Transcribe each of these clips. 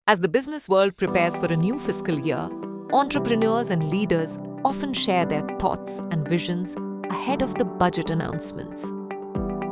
As the business world prepares for a new fiscal year, entrepreneurs and leaders often share their thoughts and visions ahead of the budget announcements.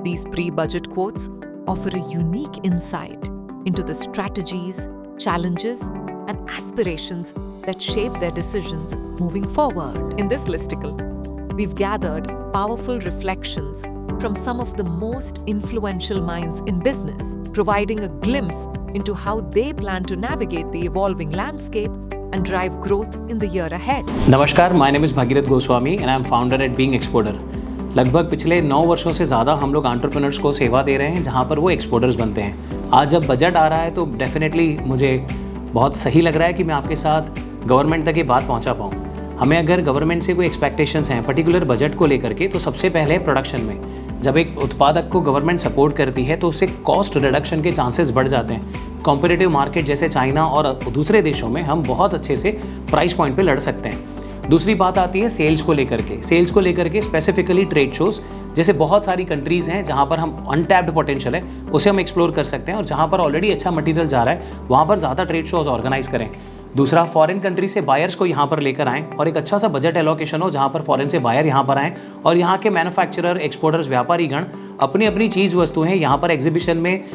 These pre-budget quotes offer a unique insight into the strategies, challenges, and aspirations that shape their decisions moving forward. In this listicle, we've gathered powerful reflections from some of the most influential minds in business, providing a glimpse into how they plan to navigate the evolving landscape and drive growth in the year ahead. नमस्कार, my name is Bhagirath Goswami and I am founder at Being Exporter. लगभग पिछले 9 वर्षों से ज़्यादा हम लोग entrepreneurs को सेवा दे रहे हैं जहाँ पर वो एक्सपोर्टर्स बनते हैं। आज जब बजट आ रहा है तो डेफिनेटली मुझे बहुत सही लग रहा है कि मैं आपके साथ गवर्नमेंट तक ये बात पहुँचा पाऊँ। हमें अगर गवर्नमेंट से कोई एक्सपेक्टेशंस हैं पर्टिकुलर बजट को लेकर के, तो सबसे पहले प्रोडक्शन में जब एक उत्पादक को गवर्नमेंट सपोर्ट करती है तो उससे कॉस्ट रिडक्शन के चांसेस बढ़ जाते हैं। कॉम्पिटिटिव मार्केट जैसे चाइना और दूसरे देशों में हम बहुत अच्छे से प्राइस पॉइंट पे लड़ सकते हैं। दूसरी बात आती है सेल्स को लेकर के स्पेसिफिकली ट्रेड शोज़ जैसे बहुत सारी कंट्रीज़ हैं जहाँ पर हम अनटैप्ड पोटेंशियल है उसे हम एक्सप्लोर कर सकते हैं, और जहाँ पर ऑलरेडी अच्छा मटीरियल जा रहा है वहाँ पर ज़्यादा ट्रेड शोज़ ऑर्गेनाइज करें। दूसरा, फॉरेन कंट्री से बायर्स को यहाँ पर लेकर आएँ और एक अच्छा सा बजट एलोकेशन हो जहाँ पर फॉरेन से बायर यहाँ पर आएँ और यहाँ के मैन्युफैक्चरर, एक्सपोर्टर्स, व्यापारी गण अपनी अपनी चीज़ वस्तुएं यहाँ पर एग्जीबिशन में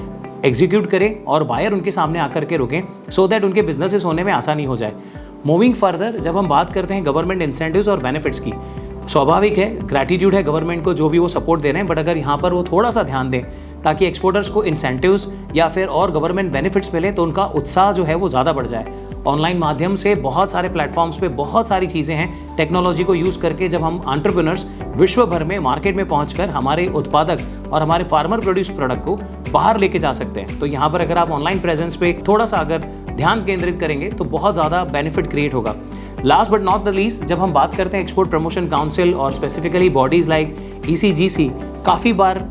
एग्जीक्यूट करें और बायर उनके सामने आकर के रुकें, सो दैट उनके बिजनेसेस होने में आसानी हो जाए। मूविंग फर्दर, जब हम बात करते हैं गवर्नमेंट इंसेंटिव्स और बेनिफिट्स की, स्वाभाविक है, ग्रैटिट्यूड है गवर्नमेंट को जो भी वो सपोर्ट दे रहे हैं, बट अगर यहाँ पर वो थोड़ा सा ध्यान दें ताकि एक्सपोर्टर्स को इंसेंटिव्स या फिर और गवर्नमेंट बेनिफिट्स मिले तो उनका उत्साह जो है वो ज़्यादा बढ़ जाए। ऑनलाइन माध्यम से बहुत सारे प्लेटफॉर्म्स पे बहुत सारी चीज़ें हैं, टेक्नोलॉजी को यूज़ करके जब हम एंटरप्रेन्योर्स विश्व भर में मार्केट में पहुंचकर हमारे उत्पादक और हमारे फार्मर प्रोड्यूस प्रोडक्ट को बाहर लेके जा सकते हैं। तो यहाँ पर अगर आप ऑनलाइन प्रेजेंस पे थोड़ा सा अगर ध्यान केंद्रित करेंगे तो बहुत ज़्यादा बेनिफिट क्रिएट होगा। Last but not the least, जब हम बात करते हैं एक्सपोर्ट प्रमोशन काउंसिल और स्पेसिफिकली बॉडीज़ लाइक ECGC, काफ़ी बार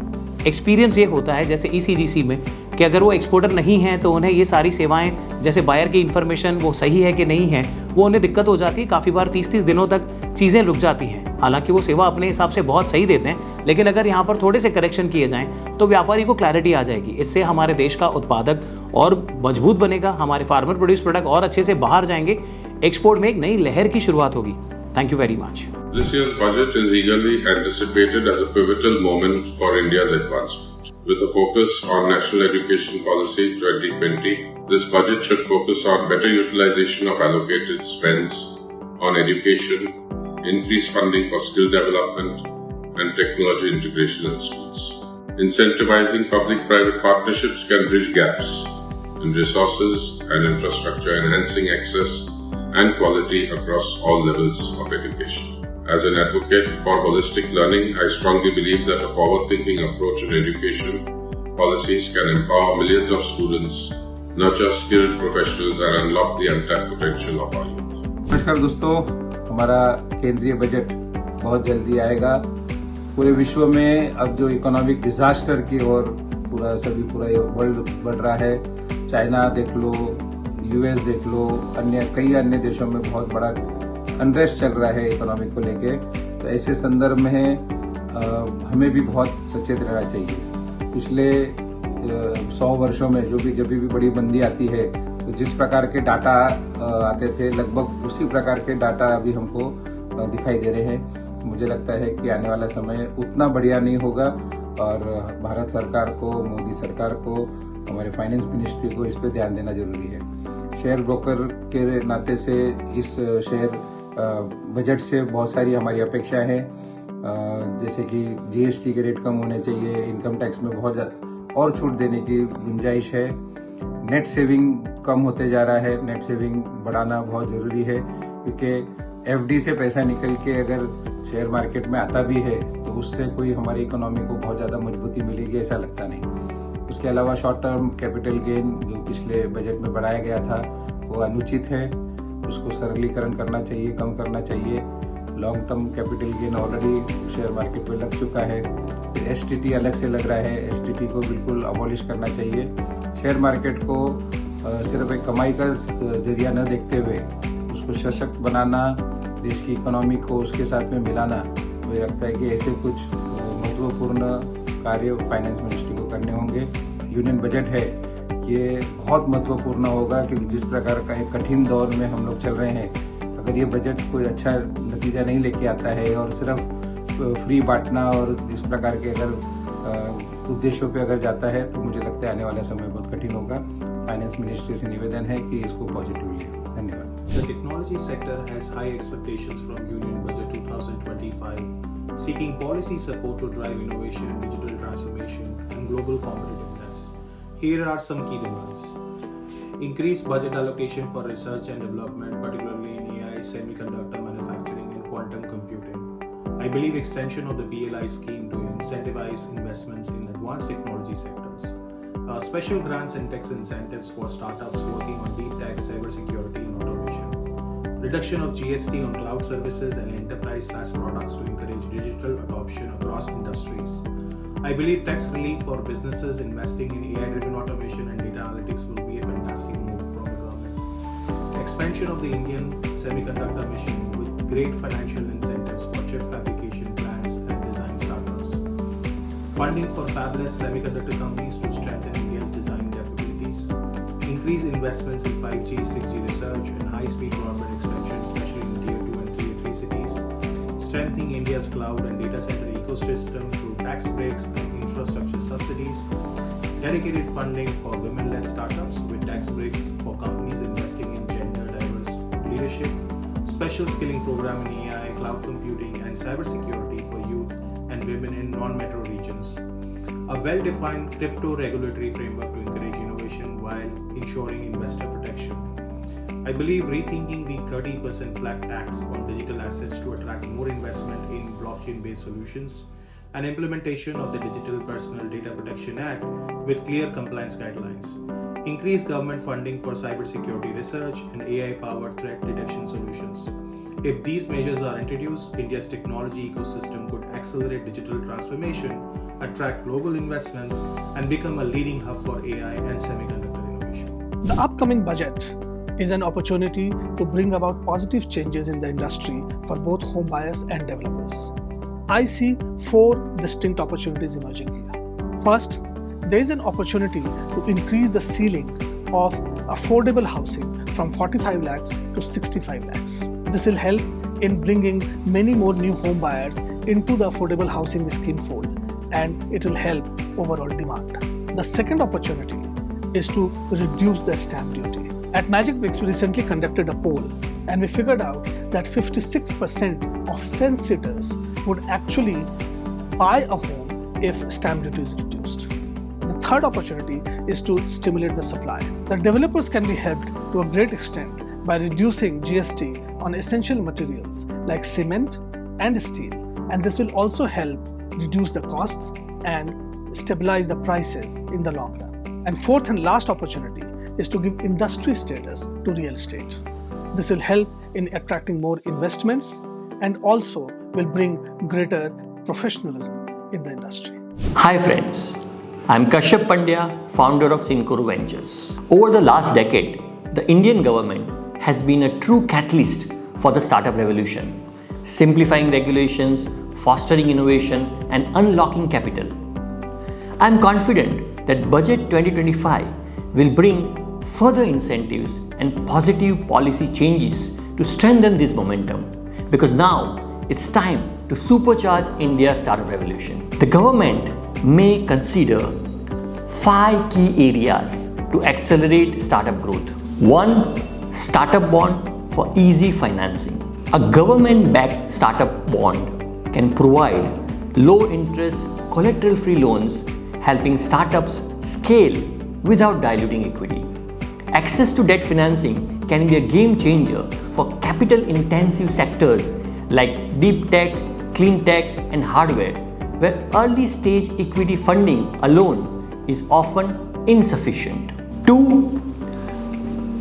एक्सपीरियंस ये होता है जैसे ECGC में कि अगर वो एक्सपोर्टर नहीं हैं तो उन्हें ये सारी सेवाएं जैसे बायर की इन्फॉर्मेशन वो सही है कि नहीं है वो उन्हें दिक्कत हो जाती है। काफ़ी बार 30-30 दिनों तक चीज़ें रुक जाती हैं। हालांकि वो सेवा अपने हिसाब से बहुत सही देते हैं, लेकिन अगर यहाँ पर थोड़े से करेक्शन किए जाएं तो व्यापारी को क्लैरिटी आ जाएगी। इससे हमारे देश का उत्पादक और मजबूत बनेगा, हमारे फार्मर प्रोड्यूस प्रोडक्ट और अच्छे से बाहर जाएंगे, एक्सपोर्ट में एक नई लहर की शुरुआत होगी। Thank you very much. This year's budget is eagerly anticipated as a pivotal moment for India's advancement. With a focus on National Education Policy 2020, this budget should focus on better utilization of allocated spends on education, increased funding for skill development, and technology integration in schools. Incentivizing public-private partnerships can bridge gaps in resources and infrastructure, enhancing access and quality across all levels of education. As an advocate for holistic learning, I strongly believe that a forward-thinking approach in education policies can empower millions of students, nurture skilled professionals, and unlock the untapped potential of our youth. नमस्कार दोस्तों, हमारा केंद्रीय budget बहुत जल्दी आएगा। पूरे विश्व में अब जो इकोनॉमिक डिजास्टर की ओर पूरा वर्ल्ड बढ़ रहा है, चाइना देख लो, US देख लो, कई अन्य देशों में बहुत बड़ा अनरेस्ट चल रहा है इकोनॉमिक को लेके। तो ऐसे संदर्भ में हमें भी बहुत सचेत रहना चाहिए। पिछले 100 वर्षों में जब भी बड़ी मंदी आती है तो जिस प्रकार के डाटा आते थे, लगभग उसी प्रकार के डाटा अभी हमको दिखाई दे रहे हैं। मुझे लगता है कि आने वाला समय उतना बढ़िया नहीं होगा और भारत सरकार को, मोदी सरकार को, हमारे फाइनेंस मिनिस्ट्री को इस पर ध्यान देना जरूरी है। शेयर ब्रोकर के नाते से इस शेयर बजट से बहुत सारी हमारी अपेक्षा है, जैसे कि GST के रेट कम होने चाहिए, इनकम टैक्स में बहुत और छूट देने की गुंजाइश है। नेट सेविंग कम होते जा रहा है, नेट सेविंग बढ़ाना बहुत ज़रूरी है, क्योंकि FD से पैसा निकल के अगर शेयर मार्केट में आता भी है तो उससे कोई हमारी इकोनॉमी को बहुत ज़्यादा मजबूती मिलेगी ऐसा लगता नहीं। उसके अलावा शॉर्ट टर्म कैपिटल गेन जो पिछले बजट में बढ़ाया गया था वो अनुचित है, उसको सरलीकरण करना चाहिए, कम करना चाहिए। Long term capital gain already share market में लग चुका है, फिर STT अलग से लग रहा है, STT को बिल्कुल अबॉलिश करना चाहिए। शेयर मार्केट को सिर्फ एक कमाई का जरिया न देखते हुए उसको सशक्त बनाना, देश की इकोनॉमी को उसके साथ में मिलाना, मुझे लगता है कि ऐसे कुछ महत्वपूर्ण कार्य फाइनेंस मिनिस्ट्री को करने होंगे। यूनियन बजट है, ये बहुत महत्वपूर्ण होगा, क्योंकि जिस प्रकार का एक कठिन दौर में हम लोग चल रहे हैं, अगर ये बजट कोई अच्छा नतीजा नहीं लेके आता है और सिर्फ फ्री बांटना और इस प्रकार के अगर उद्देश्यों पे अगर जाता है, तो मुझे लगता है आने वाला समय बहुत कठिन होगा। फाइनेंस मिनिस्ट्री से निवेदन है कि इसको पॉजिटिवली लें। धन्यवाद। The technology sector has high expectations from Union Budget 2025, seeking policy support to drive innovation, digital transformation, and global competitiveness. Here are some key demands. Increased budget allocation for research and development, particularly in AI, semiconductor manufacturing, and quantum computing. I believe extension of the BLI scheme to incentivize investments in advanced technology sectors. Special grants and tax incentives for startups working on deep tech, cybersecurity, and automation. Reduction of GST on cloud services and enterprise SaaS products to encourage digital adoption across industries. I believe tax relief for businesses investing in AI-driven automation and data analytics will be a fantastic move from the government. Expansion of the Indian semiconductor mission with great financial incentives for chip fabrication plants and design startups. Funding for fabless semiconductor companies to strengthen India's design capabilities. Increase investments in 5G, 6G research and high-speed broadband expansion, especially in Tier 2 and Tier 3 cities. Strengthening India's cloud and data center ecosystem through tax breaks and infrastructure subsidies. Dedicated funding for women-led startups with tax breaks for companies investing in gender-diverse leadership. Special skilling program in AI, cloud computing and cybersecurity for youth and women in non-metro regions. A well-defined crypto regulatory framework to encourage innovation while ensuring investor protection. I believe rethinking the 30% flat tax on digital assets to attract more investment in blockchain-based solutions and implementation of the Digital Personal Data Protection Act with clear compliance guidelines. Increase government funding for cybersecurity research and AI-powered threat detection solutions. If these measures are introduced, India's technology ecosystem could accelerate digital transformation, attract global investments, and become a leading hub for AI and semiconductor innovation. The upcoming budget is an opportunity to bring about positive changes in the industry for both home buyers and developers. I see 4 distinct opportunities emerging here. First, there is an opportunity to increase the ceiling of affordable housing from 45 lakhs to 65 lakhs. This will help in bringing many more new home buyers into the affordable housing scheme fold, and it will help overall demand. The second opportunity is to reduce the stamp duty. At Magic Bricks, we recently conducted a poll and we figured out that 56% of fence sitters would actually buy a home if stamp duty is reduced. The third opportunity is to stimulate the supply. The developers can be helped to a great extent by reducing GST on essential materials like cement and steel, and this will also help reduce the costs and stabilize the prices in the long run. And fourth and last opportunity is to give industry status to real estate. This will help in attracting more investments and also will bring greater professionalism in the industry. Hi friends, I'm Kashyap Pandya, founder of Syncoro Ventures. Over the last decade, the Indian government has been a true catalyst for the startup revolution, simplifying regulations, fostering innovation and unlocking capital. I'm confident that Budget 2025 will bring further incentives and positive policy changes to strengthen this momentum, because now it's time to supercharge India's startup revolution. The government may consider 5 key areas to accelerate startup growth. 1. Startup bond for easy financing. A government-backed startup bond can provide low-interest, collateral-free loans, helping startups scale without diluting equity. Access to debt financing can be a game changer for capital-intensive sectors like deep tech, clean tech, and hardware, where early-stage equity funding alone is often insufficient. 2.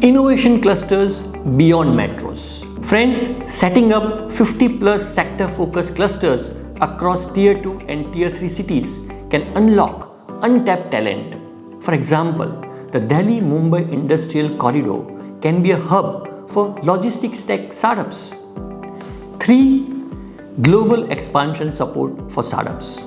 Innovation clusters beyond metros. Friends, setting up 50+ sector-focused clusters across Tier 2 and Tier 3 cities can unlock untapped talent. For example, the Delhi-Mumbai Industrial Corridor can be a hub for logistics tech startups. 3. Global expansion support for startups.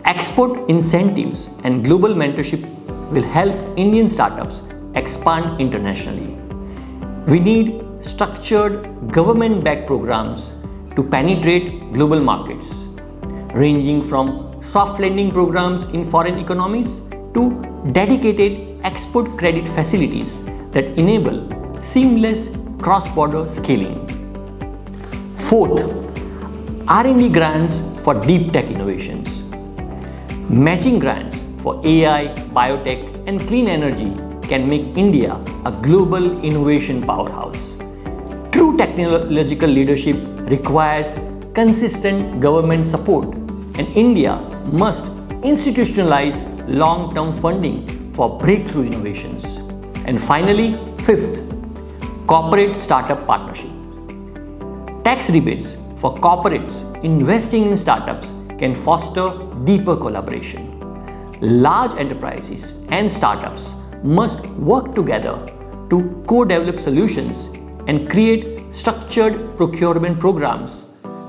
Export incentives and global mentorship will help Indian startups expand internationally. We need structured government-backed programs to penetrate global markets, ranging from soft lending programs in foreign economies to dedicated export credit facilities that enable seamless cross-border scaling. Fourth, R&D grants for deep tech innovations. Matching grants for AI, biotech and clean energy can make India a global innovation powerhouse. True technological leadership requires consistent government support, and India must institutionalize long-term funding for breakthrough innovations. And finally, fifth, corporate startup partnership. Tax rebates for corporates investing in startups can foster deeper collaboration. Large enterprises and startups must work together to co-develop solutions and create structured procurement programs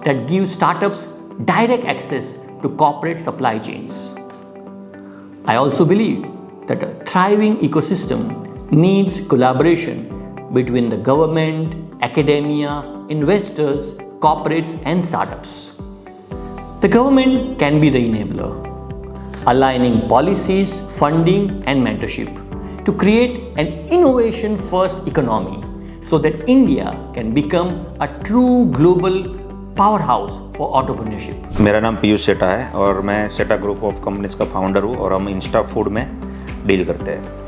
that give startups direct access to corporate supply chains. I also believe that a thriving ecosystem needs collaboration between the government, academia, investors, corporates, and startups. The government can be the enabler, aligning policies, funding, and mentorship to create an innovation-first economy so that India can become a true global powerhouse for entrepreneurship. मेरा नाम पीयूष सेठा है और मैं सेठा group of companies का founder हूँ और हम इंस्टा फूड में डील करते हैं।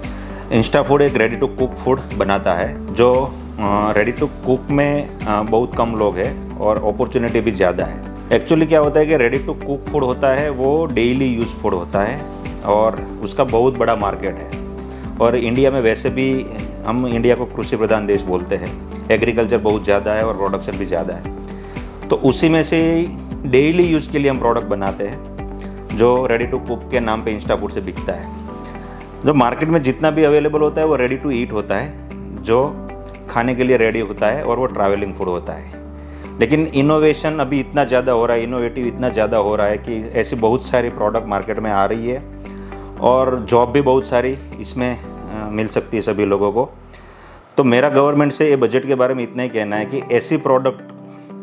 इंस्टा फूड एक रेडी टू कुक फूड बनाता है जो रेडी टू कुक में बहुत कम लोग हैं और अपॉर्चुनिटी भी ज़्यादा है। एक्चुअली क्या होता है कि रेडी टू कुक फूड होता है वो डेली यूज फूड होता है और उसका बहुत बड़ा मार्केट है। और इंडिया में वैसे भी हम इंडिया को कृषि प्रधान देश बोलते हैं, एग्रीकल्चर बहुत ज़्यादा है और प्रोडक्शन भी ज़्यादा है। तो उसी में से डेली यूज़ के लिए हम प्रोडक्ट बनाते हैं जो रेडी टू कुक के नाम पे इंस्टा फूड से बिकता है। जो मार्केट में जितना भी अवेलेबल होता है वो रेडी टू ईट होता है, जो खाने के लिए रेडी होता है और वो ट्रैवलिंग फूड होता है। लेकिन इनोवेशन अभी इतना ज़्यादा हो रहा है, इनोवेटिव इतना ज़्यादा हो रहा है कि ऐसी बहुत सारी प्रोडक्ट मार्केट में आ रही है और जॉब भी बहुत सारी इसमें मिल सकती है सभी लोगों को। तो मेरा गवर्नमेंट से ये बजट के बारे में इतना ही कहना है कि ऐसी प्रोडक्ट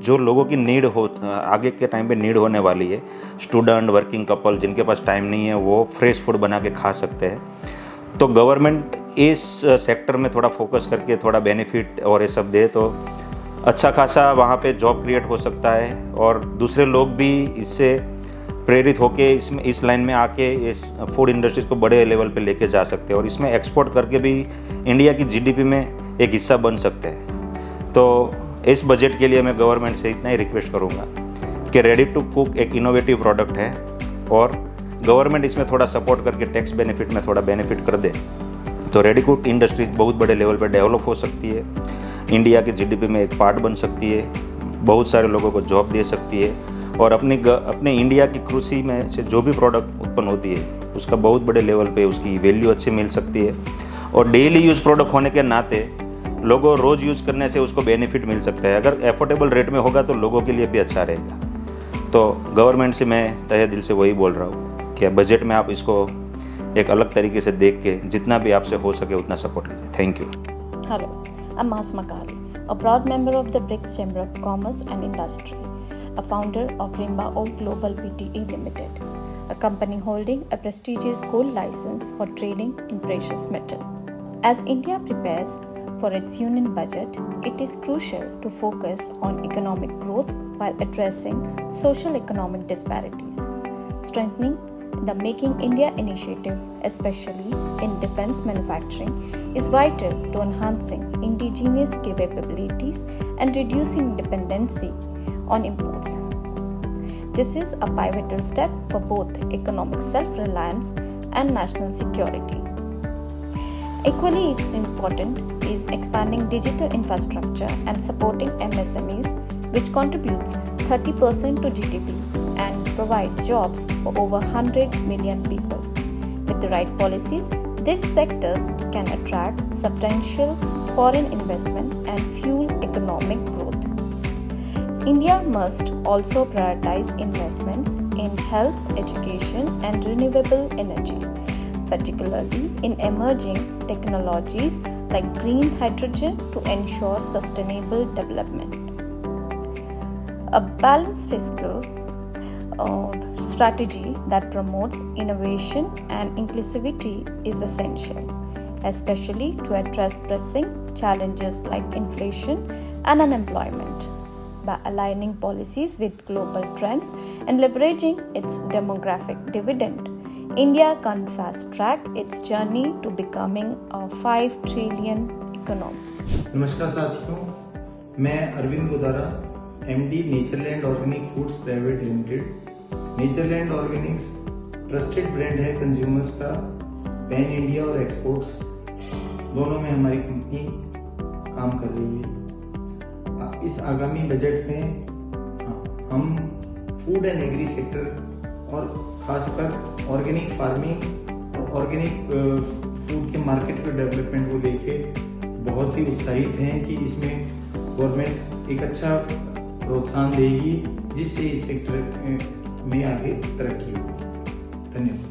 जो लोगों की नीड हो, आगे के टाइम पे नीड होने वाली है, स्टूडेंट, वर्किंग कपल जिनके पास टाइम नहीं है वो फ्रेश फूड बना के खा सकते हैं। तो गवर्नमेंट इस सेक्टर में थोड़ा फोकस करके थोड़ा बेनिफिट और ये सब दे तो अच्छा खासा वहाँ पे जॉब क्रिएट हो सकता है और दूसरे लोग भी इससे प्रेरित होके इस लाइन में आके इस फूड इंडस्ट्रीज को बड़े लेवल पे लेके जा सकते हैं और इसमें एक्सपोर्ट करके भी इंडिया की जीडीपी में एक हिस्सा बन सकते हैं। तो इस बजट के लिए मैं गवर्नमेंट से इतना ही रिक्वेस्ट करूँगा कि रेडी टू कुक एक इनोवेटिव प्रोडक्ट है और गवर्नमेंट इसमें थोड़ा सपोर्ट करके टैक्स बेनिफिट में थोड़ा बेनिफिट कर दे तो रेडी कुक इंडस्ट्रीज बहुत बड़े लेवल पर डेवलप हो सकती है, इंडिया की जीडीपी में एक पार्ट बन सकती है, बहुत सारे लोगों को जॉब दे सकती है और अपने इंडिया की कृषि में से जो भी प्रोडक्ट उत्पन्न होती है उसका बहुत बड़े लेवल पे उसकी वैल्यू अच्छी मिल सकती है और डेली यूज़ प्रोडक्ट होने के नाते लोगों रोज़ यूज़ करने से उसको बेनिफिट मिल सकता है। अगर एफोर्डेबल रेट में होगा तो लोगों के लिए भी अच्छा रहेगा। तो गवर्नमेंट से मैं तहे दिल से वही बोल रहा हूँ कि बजट में आप इसको एक अलग तरीके से देख के जितना भी आपसे हो सके उतना सपोर्ट कीजिए। Thank you. Hello, I'm Asma Kali, a proud member of the BRICS Chamber of Commerce and Industry, a founder of Rimba Oak Global Pte Limited, a company holding a prestigious gold license for trading in precious metal. As India prepares for its union budget, it is crucial to focus on economic growth while addressing social economic disparities. Strengthening the Making India initiative, especially in defense manufacturing, is vital to enhancing indigenous capabilities and reducing dependency on imports. This is a pivotal step for both economic self-reliance and national security. Equally important is expanding digital infrastructure and supporting MSMEs, which contributes 30% to GDP and provides jobs for over 100 million people. With the right policies, these sectors can attract substantial foreign investment and fuel economic growth. India must also prioritize investments in health, education, and renewable energy. particularly in emerging technologies like green hydrogen to ensure sustainable development. A balanced fiscal strategy that promotes innovation and inclusivity is essential, especially to address pressing challenges like inflation and unemployment. By aligning policies with global trends and leveraging its demographic dividend, India can fast-track its journey to becoming a 5 trillion economy. नमस्कार साथियों, मैं Arvind Godara, MD Natureland organic foods private limited. Natureland organics trusted brand है consumers का। Pan India और exports दोनों में हमारी company काम कर रही है। इस आगामी बजट में हम फूड एंड एग्री सेक्टर और खासकर ऑर्गेनिक फार्मिंग और ऑर्गेनिक फूड के मार्केट के डेवलपमेंट को लेके बहुत ही उत्साहित हैं कि इसमें गवर्नमेंट एक अच्छा प्रोत्साहन देगी जिससे इस सेक्टर में आगे तरक्की होगी। धन्यवाद।